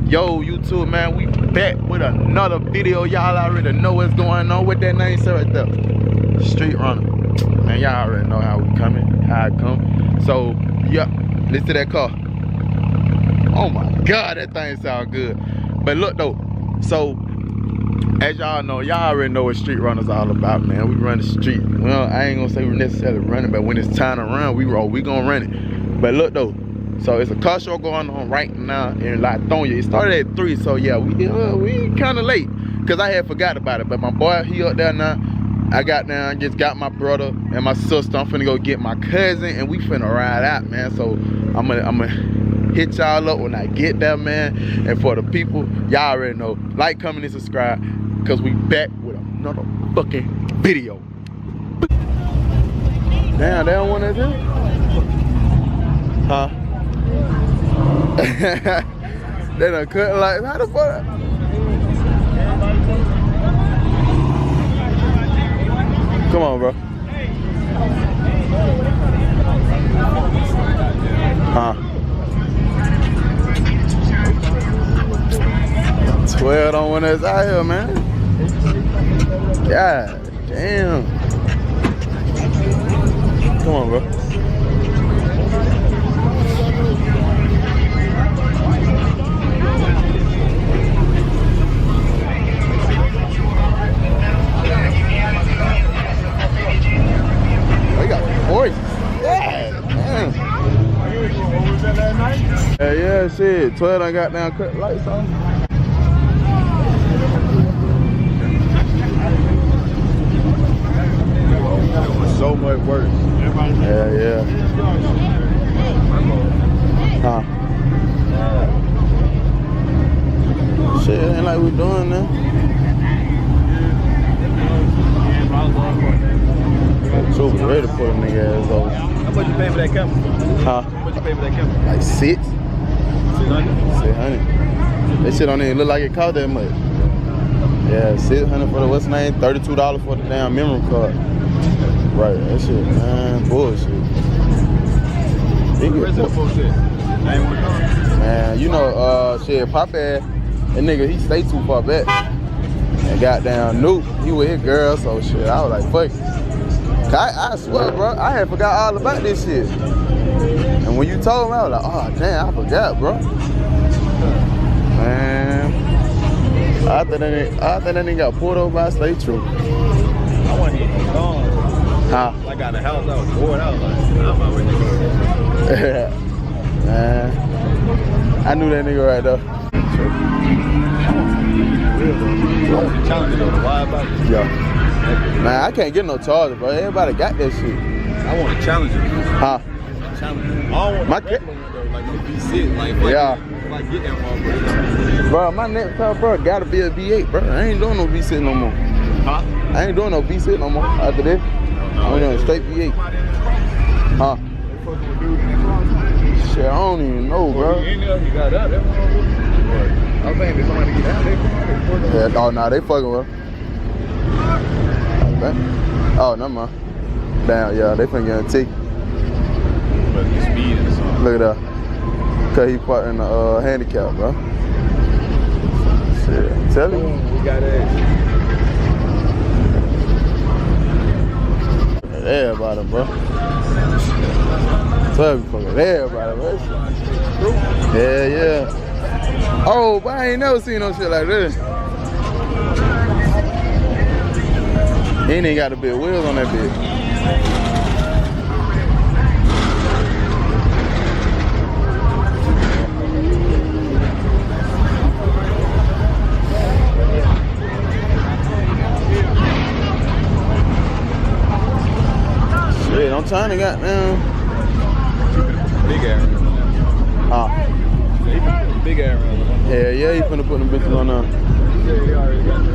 Yo, YouTube, man, we back with another video. Y'all already know what's going on with that name, sir, right there. Street Runner. Man, y'all already know how we coming, how it come. So, yeah, listen to that car. Oh my God, that thing sound good. But look though, so as y'all know, y'all already know what Street Runner's all about, man. We run the street. Well, I ain't gonna say we're necessarily running, but when it's time to run, we gonna run it. But look though, so it's a car show going on right now in Latonia. It started at 3, so yeah, we kind of late because I had forgot about it. But my boy, he up there now. I got down, just got my brother and my sister. I'm finna go get my cousin, and we finna ride out, man. So I'm gonna hit y'all up when I get there, man. And for the people, y'all already know, like, comment, and subscribe, because we back with another fucking video. Damn, they don't want to do? Huh? They done cut like, how the fuck? Come on, bro. Huh? 12 on one that's out here, man. God damn. Come on, bro. We got horses. Yeah, damn. Yeah, shit. 12 done got down, cut lights on. So much worse. Yeah. Huh? Shit, ain't like we doing now. So we ready to put a nigga ass over. How much you pay for that camera? Huh? How much you pay for that camera? Like 6. 600. That shit don't even look like it cost that much. Yeah, 600 for the what's name? $32 for the damn memory card. Right, that shit, man, bullshit. Man, you know, shit, Pop ass, that nigga, he stay too far back. And goddamn Nuke, he with his girl, so shit, I was like, fuck it. I swear, bro, I had forgot all about this shit. And when you told me, I was like, oh, damn, I forgot, bro. Man, I think that nigga got pulled over by Stay True. I want to hit the car. Huh? I got the house, I was bored. I was like, I'm out with this. Man, I knew that nigga right there. I want to challenge though. Why about it? Yeah. Man, I can't get no charger, bro. Everybody got that shit. I want to challenge it. Huh? Challenge it. I don't want to like no V6. Like, if I get that motherfucker. Bro, my next car, bro, gotta be a V8, bro. I ain't doing no V6 no more. Huh? I ain't doing no V6 no more after this. I'm doing straight V8. Huh? Shit, I don't even know, bro. You got that. I was saying, if somebody get out, they come out. Yeah, oh, nah, they fucking with. Oh, never mind. Damn, yeah, they finna get a ticket. Look at that. Cause he parked in the handicap, bro. Shit, tell him. We got that. Everybody, bro. Tell me fucking everybody, bro. Yeah. Oh, but I ain't never seen no shit like this. He ain't got the big wheels on that bitch. Shit, I'm trying to got down. Big area. Huh? Big area. Yeah, he finna put them bitches on there. Yeah, he already got the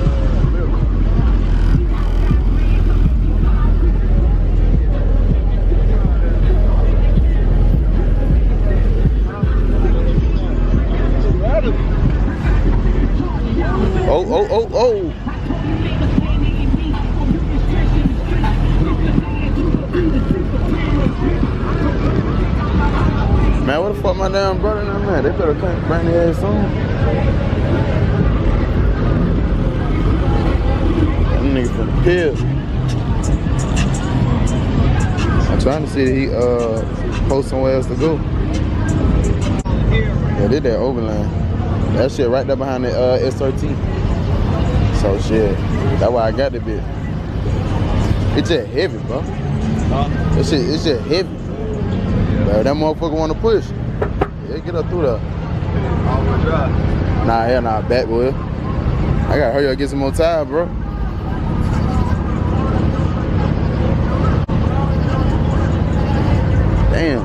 Oh. Man, what the fuck my damn brother now, man? They better come bring their ass on. That nigga from the pill. I'm trying to see that he post somewhere else to go. Yeah, they that overland. That shit right there behind the SRT. So shit, that's why I got the bit. It's just heavy, bro. That shit, it's just heavy. But that motherfucker wanna push. Yeah, get up through there. Nah, hell nah, back wheel. I gotta hurry up and get some more time, bro. Damn.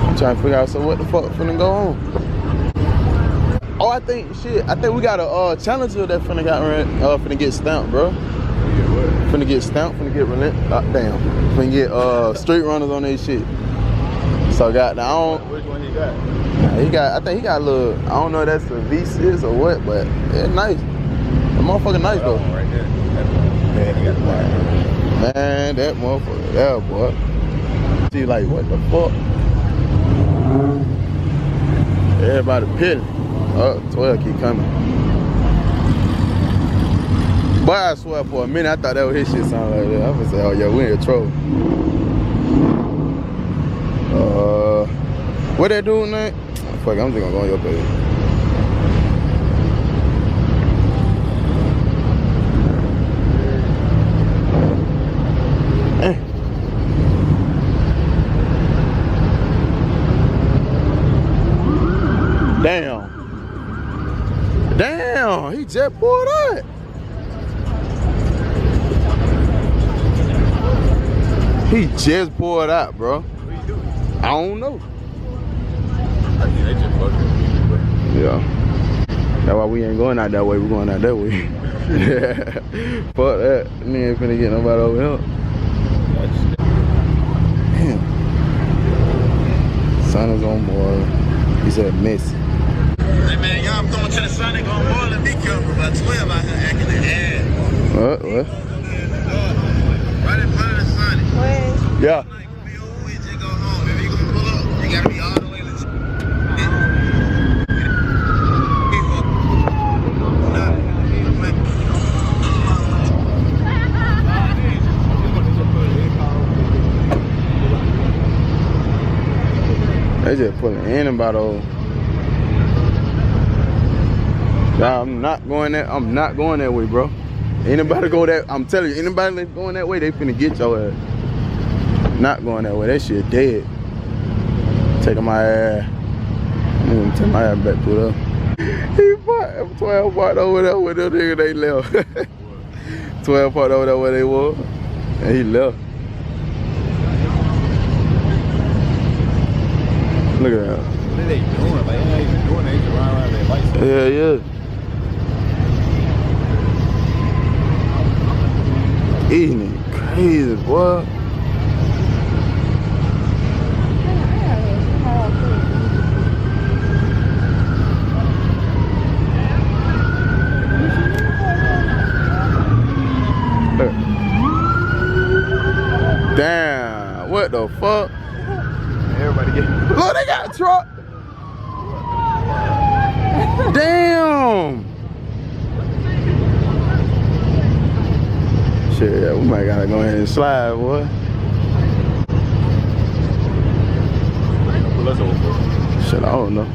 I'm trying to figure out, so what the fuck finna go on? Oh, I think we got a challenger that finna get stamped, bro. Finna get stamped, finna get damn. Finna get street runners on this shit. So got now Which one he got? I think he got a little, I don't know if that's a V6 or what, but it's nice. The motherfucker nice though. Right there. Man, he got the line. Man, that motherfucker, yeah, boy. See, like, what the fuck? Everybody pitting. Oh, 12 keep coming. Boy, I swear for a minute, I thought that was his shit sound like that. I was say, oh yeah, we in a troll. What that dude name? Oh, fuck, I'm just gonna go on your page. Damn. Damn, he just pulled out. He just pulled out, bro. What you doing? I don't know. I think they just fucking. Yeah. That's why we ain't going out that way, we're going out that way. Yeah. Fuck that. We ain't finna get nobody over here. Damn. Son is on board. He said Messi. Hey man, y'all going to the Sonic on board and be careful about 12 out here acting an ass. What? Right in front of the Sonic. Yeah. Like, be over with, just go home. If you gonna pull up, you gotta be all the way legit. They just pulling anybody over. Nah, I'm not going that way, bro. Anybody go that, I'm telling you, anybody that's going that way, they finna get your ass. Not going that way, that shit dead. Taking my ass. I'm gonna take my ass back to the. He parked, 12 parked over there with them niggas, they left. 12 parked over there where they were, and he left. Look at that. What are they doing? Like, they ain't even doing it. They just run around their lights. Yeah, yeah. Eating it crazy, boy. Damn, what the fuck? Everybody get. Look, they got a truck. Damn. Shit, yeah, we might gotta go ahead and slide, boy. Pull us over for. Shit, I don't know.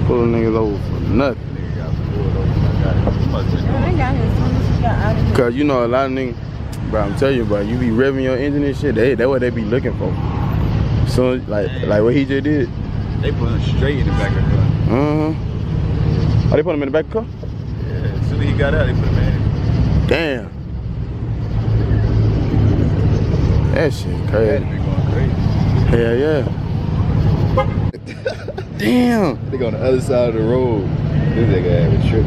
Pulling niggas over for nothing. Nigga got pulled over. Cause you know a lot of niggas, bro, I'm telling you, bro, you be revving your engine and shit, that's what they be looking for. So like what he just did. They put him straight in the back of the car. Oh, they put him in the back of the car? Yeah, as soon as he got out, they put him in. Damn. That shit crazy. That nigga going crazy. Hell yeah. Damn. They go on the other side of the road. This nigga had a trip.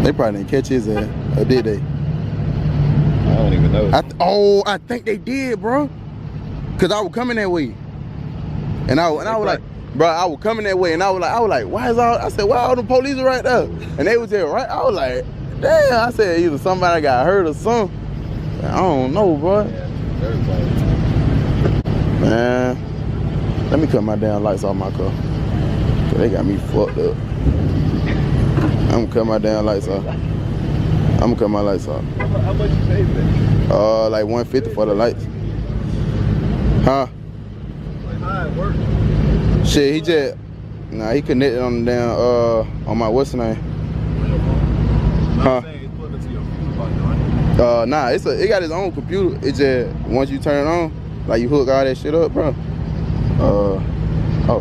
They probably didn't catch his ass, or did they? I don't even know. I think they did, bro. Cause I was coming that way, and I was like, bro, I was coming that way, and I was like, why is all? I said, why all the police are right there? And they was there, right? I was like, Damn, I said either somebody got hurt or something. I don't know, bro. Man, let me cut my damn lights off my car. Cause they got me fucked up. I'm gonna cut my damn lights off. I'm gonna cut my lights off. How much you pay for that? Like 150 for the lights. Huh? Like how it work? Shit, he just he connected on the damn on my what's the name? Huh? Nah, it got its own computer. It just once you turn it on, like you hook all that shit up, bro. Oh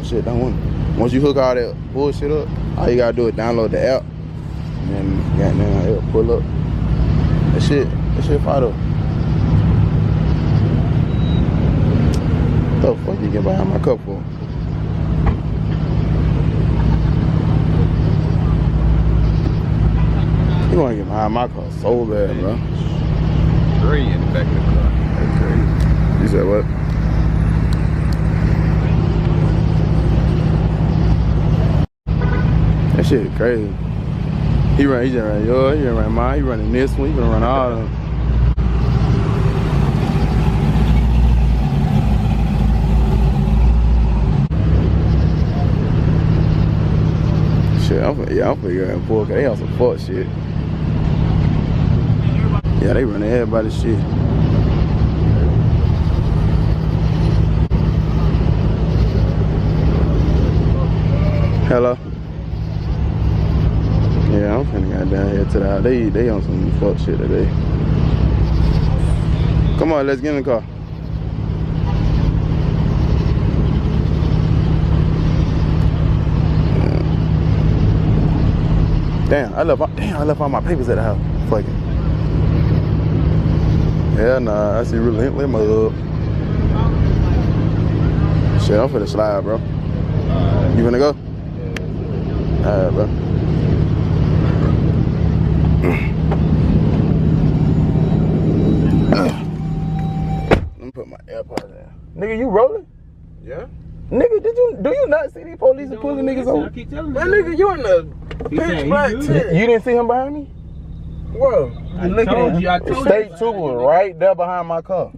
shit, that one. Once you hook all that bullshit up, all you gotta do is download the app, and then goddamn it'll pull up. That shit fire up. The fuck you get behind my cup for? You wanna get behind my car so bad, bro. 3 in the back of the car. That's crazy. You said what? That shit crazy. He just ran yours, he ran mine, he running this one, he gonna run all of them. Shit, I'm finna go ahead and pull, cause they on some fuck shit. Yeah, they running everybody's shit. Hello? Yeah, I'm finna go down here to the house. They on some fuck shit today. Come on, let's get in the car. Yeah. Damn, I left all my papers at the house. Fuck it. Yeah, nah, I see relentless up. Shit, I'm finna slide, bro. You finna go? Alright, bro. Let me put my AirPods in. Nigga, you rolling? Yeah. Nigga, do you not see these police and pulling niggas over? I keep telling Man, nigga, you in the pitch black You tent. didn't see him behind me? Whoa. I told you. The state trooper was right there behind my car.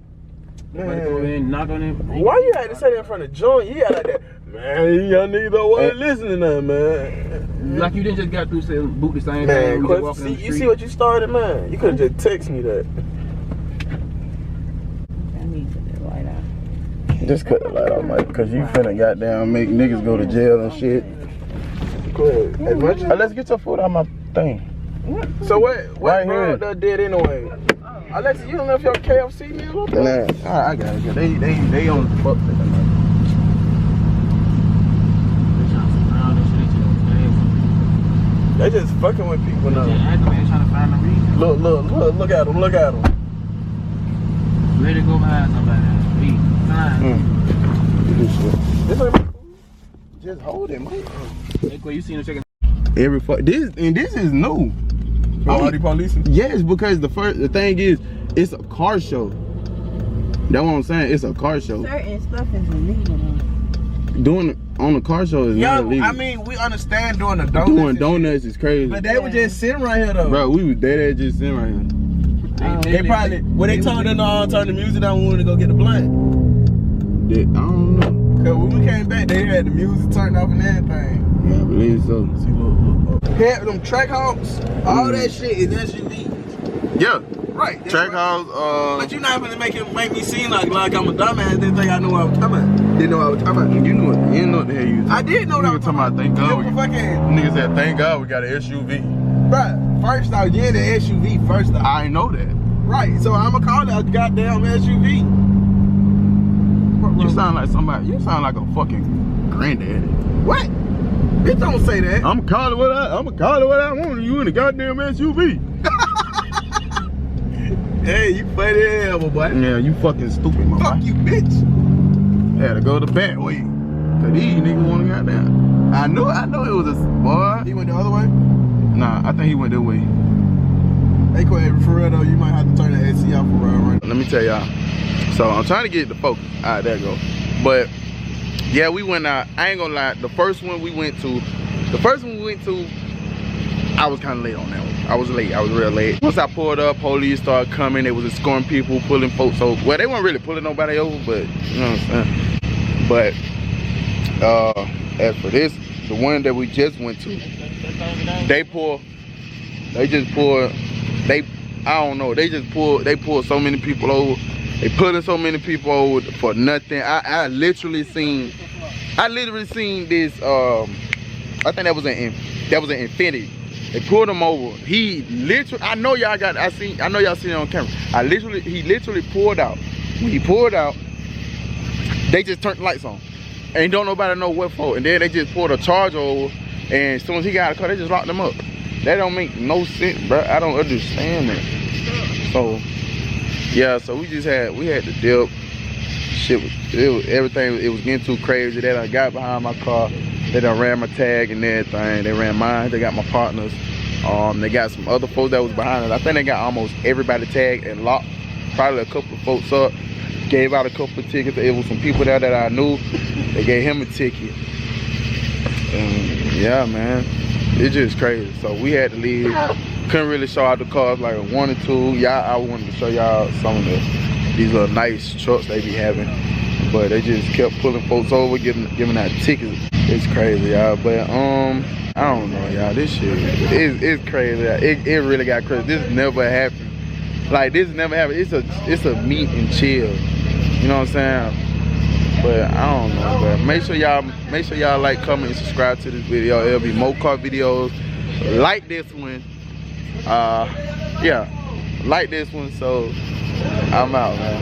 Go in and knock on him. Why you had to say that in front of John? You got like that. Man, y'all niggas don't want to listen to that, man. Like you didn't just got through saying boot the same Man, thing. quit, you see what you started, man? You could have just text me that. I need to put the light out. Just cut the light off, Mike, because you finna goddamn make niggas go to jail and shit. Quit. As much as Let's get your food out of my thing. So what Right bro here. that did anyway? Alexa, you don't left your KFC meal up there? Nah, alright, I got it. They on the fuck thing. They just fucking with people now. Trying to find a reason. Look at them, look at them. Ready to go behind somebody. Be fine. This ain't Just hold it, Mike. Hey, Quay, you seen the chicken? This is new. all the police. Yes, because the thing is, it's a car show. That's what I'm saying. It's a car show. Certain stuff is illegal though. Doing it on a car show is not Yo, illegal. I mean, we understand doing the donuts. Doing and donuts is crazy. shit, but they were just sitting right here though. Bro, we was dead just sitting right here. They probably when they told them to turn the music down, we wanted to go get the blunt. I don't know. Cause when we came back, they had the music turned off and everything. Yeah, I believe so. See, look. Had them track hawks, all that shit is SUV. Yeah. Right. that's Track right. house, But you're not gonna make me seem like I'm a dumbass. Didn't think I knew what I was talking about. Didn't know what I was talking about. you know what the hell you was I did know you that. were talking about, thank God. You were fucking, Niggas said, thank God we got an SUV. bruh, first off, yeah, the SUV first off. I know that. Right, so I'ma call that a goddamn SUV. You sound like somebody, you sound like a fucking granddaddy. What? Bitch, don't say that. I'ma call it what I want, you in the goddamn SUV. Hey, you funny as hell, my boy. Yeah, you fucking stupid, my Fuck boy. you, bitch. Had to go the back way. Cause these niggas wanna goddamn. I know it was a boy. He went the other way? Nah, I think he went that way. Hey, Quay, for real though, you might have to turn the AC off for real right now. Let me tell y'all. So I'm trying to get the focus. Alright, there you go. But yeah, we went out. I ain't gonna lie. The first one we went to, I I was kind of late on that one. I was late. I was real late. Once I pulled up, police started coming. They was escorting people, pulling folks over. Well, they weren't really pulling nobody over, but you know what I'm saying. But as for this, the one that we just went to, they pulled so many people over. They pulling so many people over for nothing. I literally seen this. I think that was an Infinity. They pulled him over. He literally, I know y'all seen it on camera. He literally pulled out. When he pulled out, they just turned the lights on. And don't nobody know what for. And then they just pulled a Charger over. And as soon as he got out of the car, they just locked him up. That don't make no sense, bro. I don't understand that. So, yeah, so we had to dip. Shit, everything, it was getting too crazy. They done got behind my car. They done ran my tag and everything. They ran mine. They got my partners. They got some other folks that was behind us. I think they got almost everybody tagged and locked. Probably a couple of folks up. Gave out a couple of tickets. It was some people there that I knew. They gave him a ticket. And yeah, man, it's just crazy. So we had to leave. Couldn't really show out the cars like I wanted to. I wanted to show y'all some of these little nice trucks they be having. But they just kept pulling folks over, giving out tickets. It's crazy, y'all. But I don't know, y'all. This shit is crazy. It really got crazy. This never happened. Like this never happened. It's a meet and chill. You know what I'm saying? But I don't know. But make sure y'all like, comment, and subscribe to this video. There'll be more car videos like this one. Yeah, like this one. So I'm out, man.